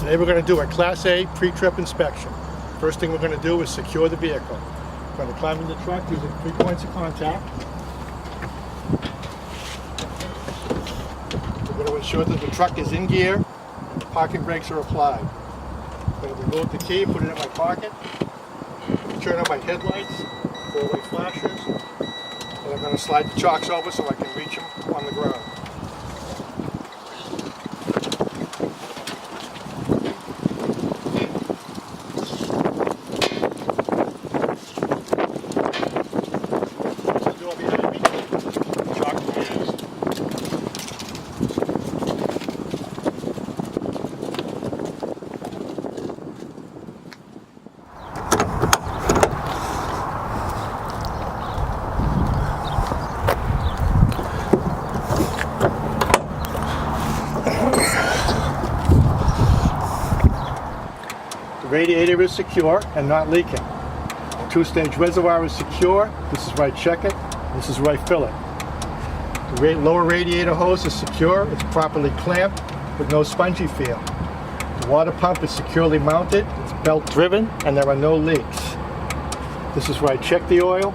Today we're going to do a Class A pre-trip inspection. First thing we're going to do is secure the vehicle. We're going to climb in the truck using 3 points of contact. We're going to ensure that the truck is in gear and the parking brakes are applied. I'm going to remove the key, put it in my pocket, turn on my headlights, 4-way flashers, and I'm going to slide the chocks over so I can reach them on the ground. The radiator is secure and not leaking. The 2-stage reservoir is secure. This is where I check it. This is where I fill it. The lower radiator hose is secure. It's properly clamped with no spongy feel. The water pump is securely mounted. It's belt driven and there are no leaks. This is where I check the oil.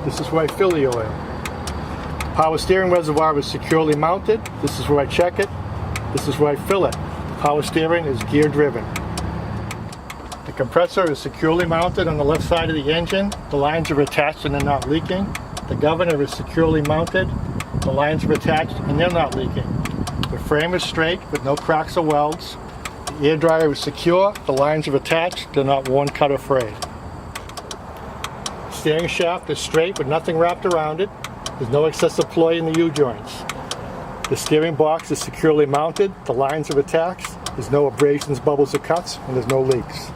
This is where I fill the oil. The power steering reservoir is securely mounted. This is where I check it. This is where I fill it. The power steering is gear driven. The compressor is securely mounted on the left side of the engine. The lines are attached and they're not leaking. The governor is securely mounted. The lines are attached and they're not leaking. The frame is straight with no cracks or welds. The air dryer is secure. The lines are attached. They're not worn, cut, or frayed. The steering shaft is straight with nothing wrapped around it. There's no excessive ploy in the U-joints. The steering box is securely mounted. The lines are attached. There's no abrasions, bubbles, or cuts, and there's no leaks.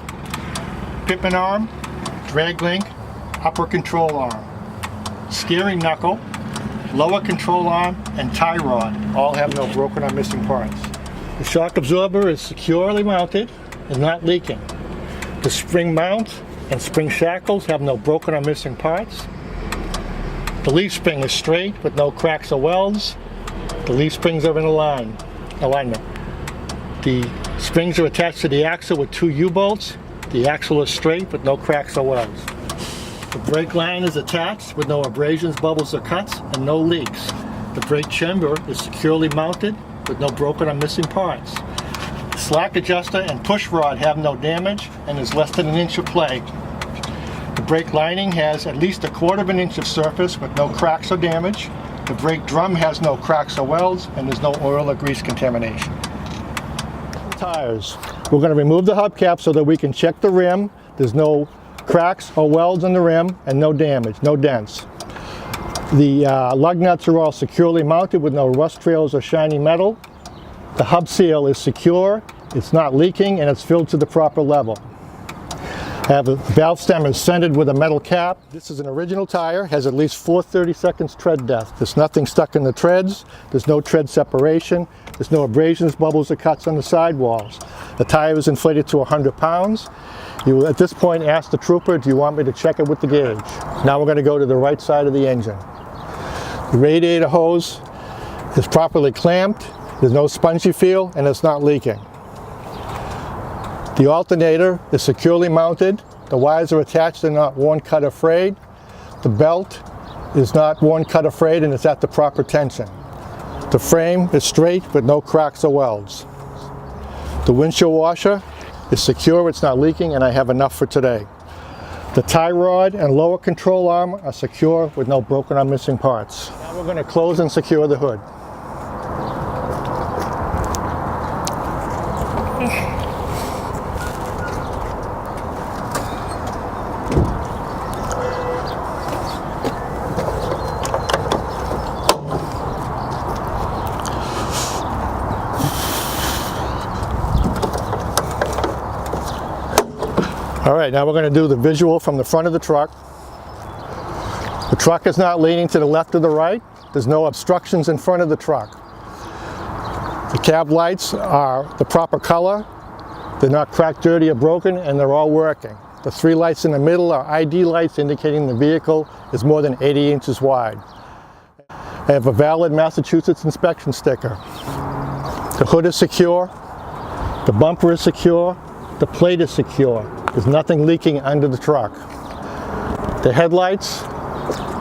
Pitman arm, drag link, upper control arm, steering knuckle, lower control arm, and tie rod all have no broken or missing parts. The shock absorber is securely mounted and not leaking. The spring mount and spring shackles have no broken or missing parts. The leaf spring is straight with no cracks or welds. The leaf springs are in alignment. The springs are attached to the axle with 2 U-bolts. The axle is straight with no cracks or welds. The brake line is attached with no abrasions, bubbles, or cuts, and no leaks. The brake chamber is securely mounted with no broken or missing parts. The slack adjuster and push rod have no damage and is less than 1 inch of play. The brake lining has at least 1/4 inch of surface with no cracks or damage. The brake drum has no cracks or welds, and there's no oil or grease contamination. Tires. We're going to remove the hubcap so that we can check the rim. There's no cracks or welds in the rim and no damage, no dents. The lug nuts are all securely mounted with no rust trails or shiny metal. The hub seal is secure, it's not leaking, and it's filled to the proper level. The valve stem is centered with a metal cap. This is an original tire, has at least 4 30-seconds tread depth. There's nothing stuck in the treads, there's no tread separation, there's no abrasions, bubbles, or cuts on the sidewalls. The tire is inflated to 100 pounds. You will at this point ask the trooper, do you want me to check it with the gauge? Now we're going to go to the right side of the engine. The radiator hose is properly clamped, there's no spongy feel, and it's not leaking. The alternator is securely mounted. The wires are attached and not worn, cut, or frayed. The belt is not worn, cut, or frayed, and it's at the proper tension. The frame is straight with no cracks or welds. The windshield washer is secure, it's not leaking, and I have enough for today. The tie rod and lower control arm are secure with no broken or missing parts. Now we're going to close and secure the hood. All right, now we're going to do the visual from the front of the truck. The truck is not leaning to the left or the right. There's no obstructions in front of the truck. The cab lights are the proper color. They're not cracked, dirty, or broken, and they're all working. The 3 lights in the middle are ID lights indicating the vehicle is more than 80 inches wide. I have a valid Massachusetts inspection sticker. The hood is secure. The bumper is secure. The plate is secure. There's nothing leaking under the truck. The headlights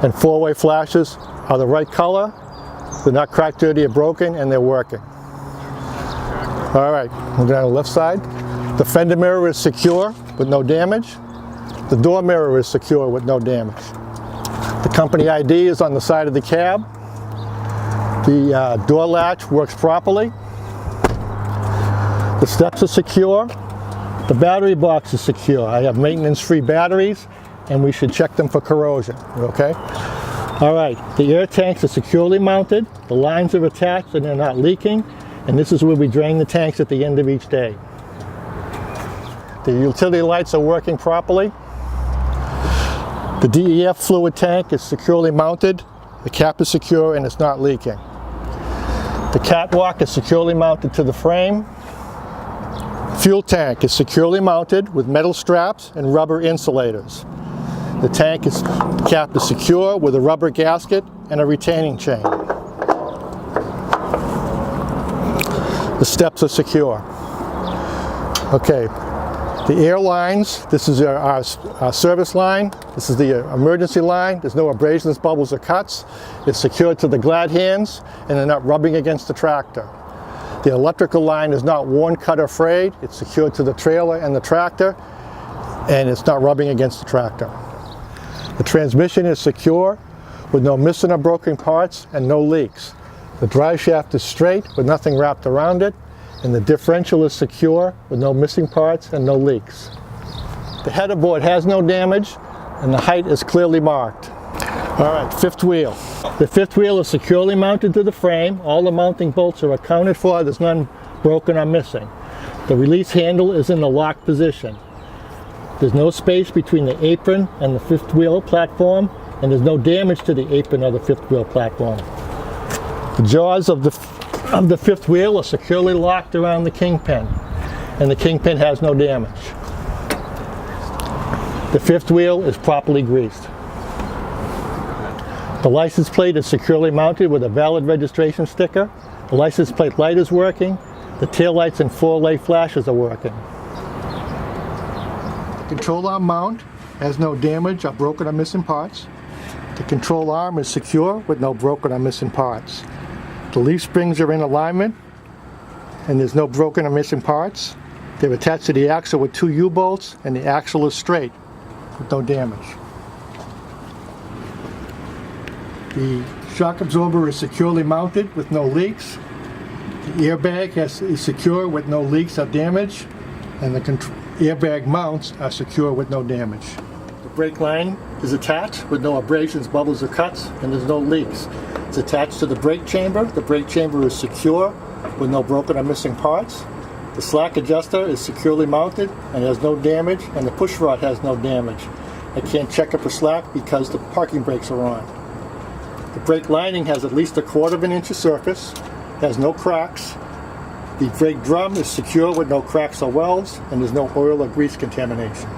and four-way flashes are the right color. They're not cracked, dirty, or broken, and they're working. All right, we're going on the left side. The fender mirror is secure with no damage. The door mirror is secure with no damage. The company ID is on the side of the cab. The door latch works properly. The steps are secure. The battery box is secure. I have maintenance-free batteries, and we should check them for corrosion, okay? All right, the air tanks are securely mounted. The lines are attached and they're not leaking. And this is where we drain the tanks at the end of each day. The utility lights are working properly. The DEF fluid tank is securely mounted. The cap is secure and it's not leaking. The catwalk is securely mounted to the frame. Fuel tank is securely mounted with metal straps and rubber insulators. The cap is secure with a rubber gasket and a retaining chain. The steps are secure. Okay, the air lines, this is our service line. This is the emergency line. There's no abrasions, bubbles, or cuts. It's secured to the glad hands and they're not rubbing against the tractor. The electrical line is not worn, cut, or frayed. It's secured to the trailer and the tractor and it's not rubbing against the tractor. The transmission is secure with no missing or broken parts and no leaks. The drive shaft is straight with nothing wrapped around it, and the differential is secure with no missing parts and no leaks. The header board has no damage, and the height is clearly marked. All right, fifth wheel. The fifth wheel is securely mounted to the frame. All the mounting bolts are accounted for. There's none broken or missing. The release handle is in the lock position. There's no space between the apron and the fifth wheel platform, and there's no damage to the apron or the fifth wheel platform. The jaws of the fifth wheel are securely locked around the kingpin, and the kingpin has no damage. The fifth wheel is properly greased. The license plate is securely mounted with a valid registration sticker. The license plate light is working. The tail lights and four-way flashes are working. The control arm mount has no damage or broken or missing parts. The control arm is secure with no broken or missing parts. The leaf springs are in alignment and there's no broken or missing parts. They're attached to the axle with two U-bolts and the axle is straight with no damage. The shock absorber is securely mounted with no leaks. The airbag is secure with no leaks or damage, and the airbag mounts are secure with no damage. The brake line is attached with no abrasions, bubbles, or cuts, and there's no leaks. It's attached to the brake chamber. The brake chamber is secure with no broken or missing parts. The slack adjuster is securely mounted and has no damage, and the push rod has no damage. I can't check it for slack because the parking brakes are on. The brake lining has at least 1/4 inch of surface, has no cracks. The brake drum is secure with no cracks or welds, and there's no oil or grease contamination.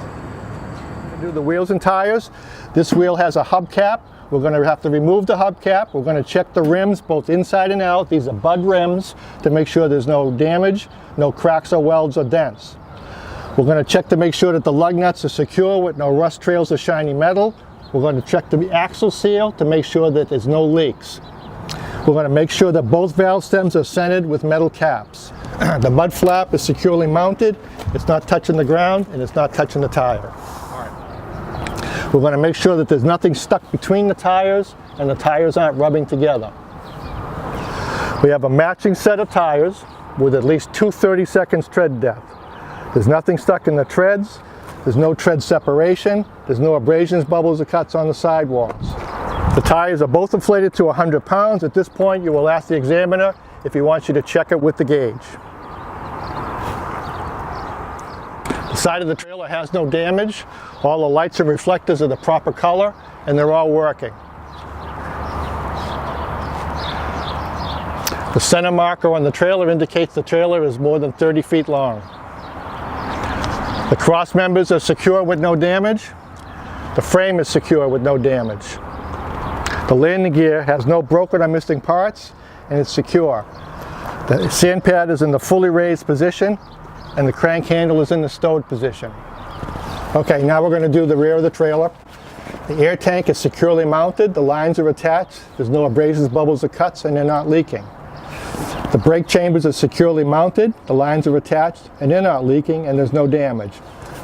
Do the wheels and tires. This wheel has a hubcap. We're going to have to remove the hubcap. We're going to check the rims both inside and out. These are Bud rims to make sure there's no damage, no cracks or welds or dents. We're going to check to make sure that the lug nuts are secure with no rust trails or shiny metal. We're going to check the axle seal to make sure that there's no leaks. We're going to make sure that both valve stems are centered with metal caps. The mud flap is securely mounted. It's not touching the ground and it's not touching the tire. We're going to make sure that there's nothing stuck between the tires and the tires aren't rubbing together. We have a matching set of tires with at least 2 30-second tread depth. There's nothing stuck in the treads. There's no tread separation. There's no abrasions, bubbles, or cuts on the sidewalls. The tires are both inflated to 100 pounds. At this point, you will ask the examiner if he wants you to check it with the gauge. The side of the trailer has no damage. All the lights and reflectors are the proper color, and they're all working. The center marker on the trailer indicates the trailer is more than 30 feet long. The cross members are secure with no damage. The frame is secure with no damage. The landing gear has no broken or missing parts, and it's secure. The sand pad is in the fully raised position, and the crank handle is in the stowed position. Okay, now we're going to do the rear of the trailer. The air tank is securely mounted, the lines are attached, there's no abrasions, bubbles, or cuts, and they're not leaking. The brake chambers are securely mounted, the lines are attached, and they're not leaking, and there's no damage.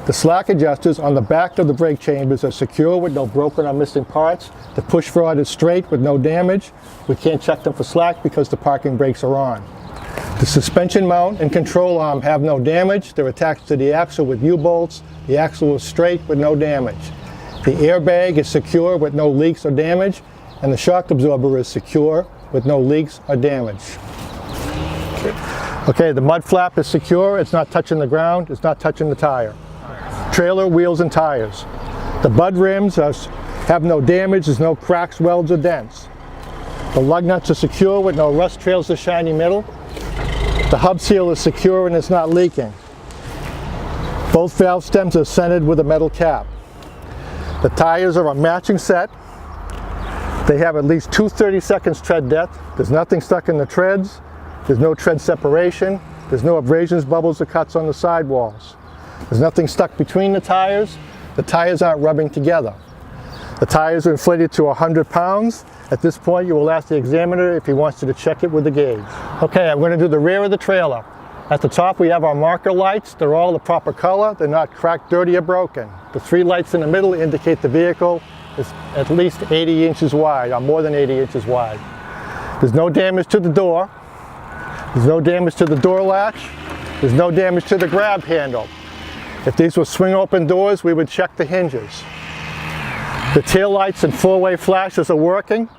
The slack adjusters on the back of the brake chambers are secure with no broken or missing parts. The push rod is straight with no damage. We can't check them for slack because the parking brakes are on. The suspension mount and control arm have no damage. They're attached to the axle with U-bolts. The axle is straight with no damage. The airbag is secure with no leaks or damage, and the shock absorber is secure with no leaks or damage. Okay, the mud flap is secure. It's not touching the ground. It's not touching the tire. Trailer wheels and tires. The bud rims have no damage. There's no cracks, welds, or dents. The lug nuts are secure with no rust trails or shiny metal. The hub seal is secure and it's not leaking. Both valve stems are centered with a metal cap. The tires are a matching set. They have at least 2 30-seconds tread depth. There's nothing stuck in the treads. There's no tread separation. There's no abrasions, bubbles, or cuts on the sidewalls. There's nothing stuck between the tires. The tires aren't rubbing together. The tires are inflated to 100 pounds. At this point, you will ask the examiner if he wants you to check it with the gauge. Okay, I'm going to do the rear of the trailer. At the top, we have our marker lights. They're all the proper color. They're not cracked, dirty, or broken. The 3 lights in the middle indicate the vehicle is at least 80 inches wide, or more than 80 inches wide. There's no damage to the door. There's no damage to the door latch. There's no damage to the grab handle. If these were swing open doors, we would check the hinges. The tail lights and 4-way flashes are working.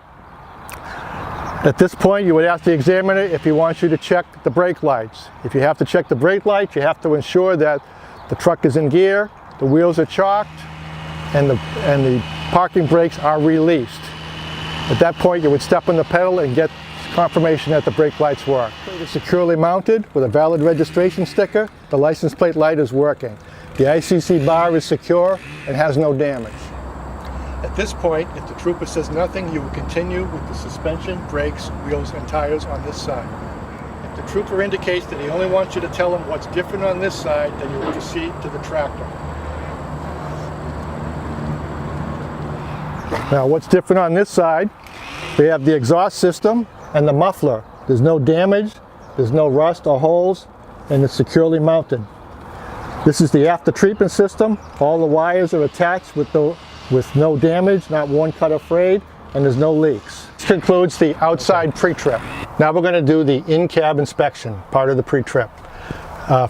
At this point, you would ask the examiner if he wants you to check the brake lights. If you have to check the brake lights, you have to ensure that the truck is in gear, the wheels are chalked, and the parking brakes are released. At that point, you would step on the pedal and get confirmation that the brake lights work. It is securely mounted with a valid registration sticker. The license plate light is working. The ICC bar is secure and has no damage. At this point, if the trooper says nothing, you will continue with the suspension, brakes, wheels, and tires on this side. If the trooper indicates that he only wants you to tell him what's different on this side, then you will proceed to the tractor. Now, what's different on this side? We have the exhaust system and the muffler. There's no damage, there's no rust or holes, and it's securely mounted. This is the after treatment system. All the wires are attached with no damage, not worn, cut, or frayed, and there's no leaks. This concludes the outside pre-trip. Now we're going to do the in-cab inspection, part of the pre-trip.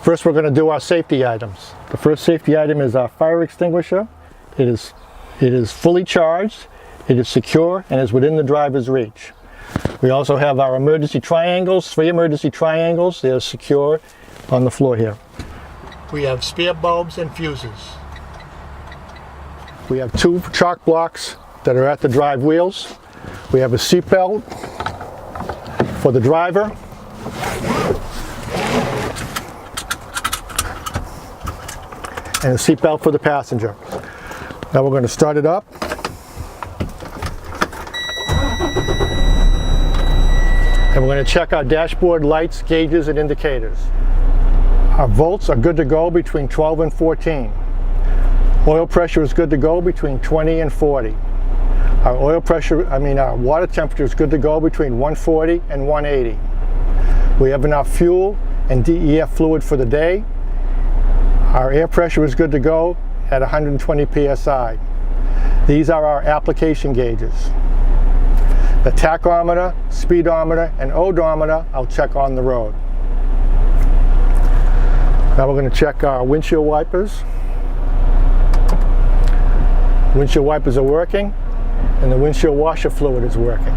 First we're going to do our safety items. The first safety item is our fire extinguisher. It is fully charged, it is secure, and is within the driver's reach. We also have our emergency triangles, 3 emergency triangles. They are secure on the floor here. We have spare bulbs and fuses. We have 2 chalk blocks that are at the drive wheels. We have a seat belt for the driver. And a seat belt for the passenger. Now we're going to start it up. And we're going to check our dashboard lights, gauges, and indicators. Our volts are good to go between 12 and 14. Oil pressure is good to go between 20 and 40. Our water temperature is good to go between 140 and 180. We have enough fuel and DEF fluid for the day. Our air pressure is good to go at 120 psi. These are our application gauges. The tachometer, speedometer, and odometer I'll check on the road. Now we're going to check our windshield wipers. Windshield wipers are working, and the windshield washer fluid is working.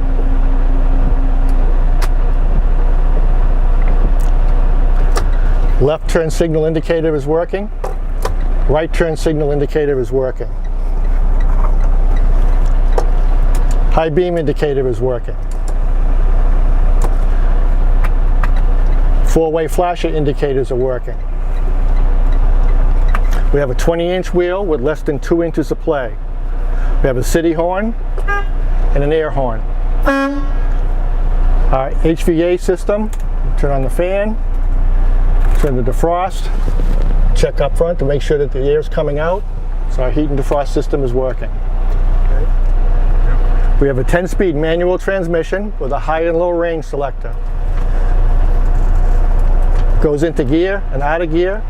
Left turn signal indicator is working. Right turn signal indicator is working. High beam indicator is working. 4-way flasher indicators are working. We have a 20-inch wheel with less than 2 inches of play. We have a city horn and an air horn. Our HVA system, turn on the fan, Turn the defrost. Check up front to make sure that the air is coming out, so our heat and defrost system is working. Okay. We have a 10-speed manual transmission with a high and low range selector. Goes into gear and out of gear.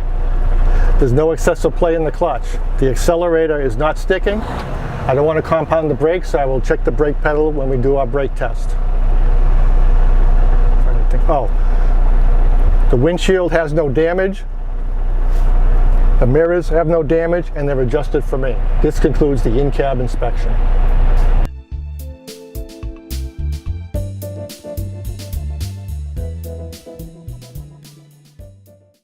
There's no excessive play in the clutch. The accelerator is not sticking. I don't want to compound the brakes, so I will check the brake pedal when we do our brake test. Oh, the windshield has no damage. The mirrors have no damage, and they're adjusted for me. This concludes the in-cab inspection.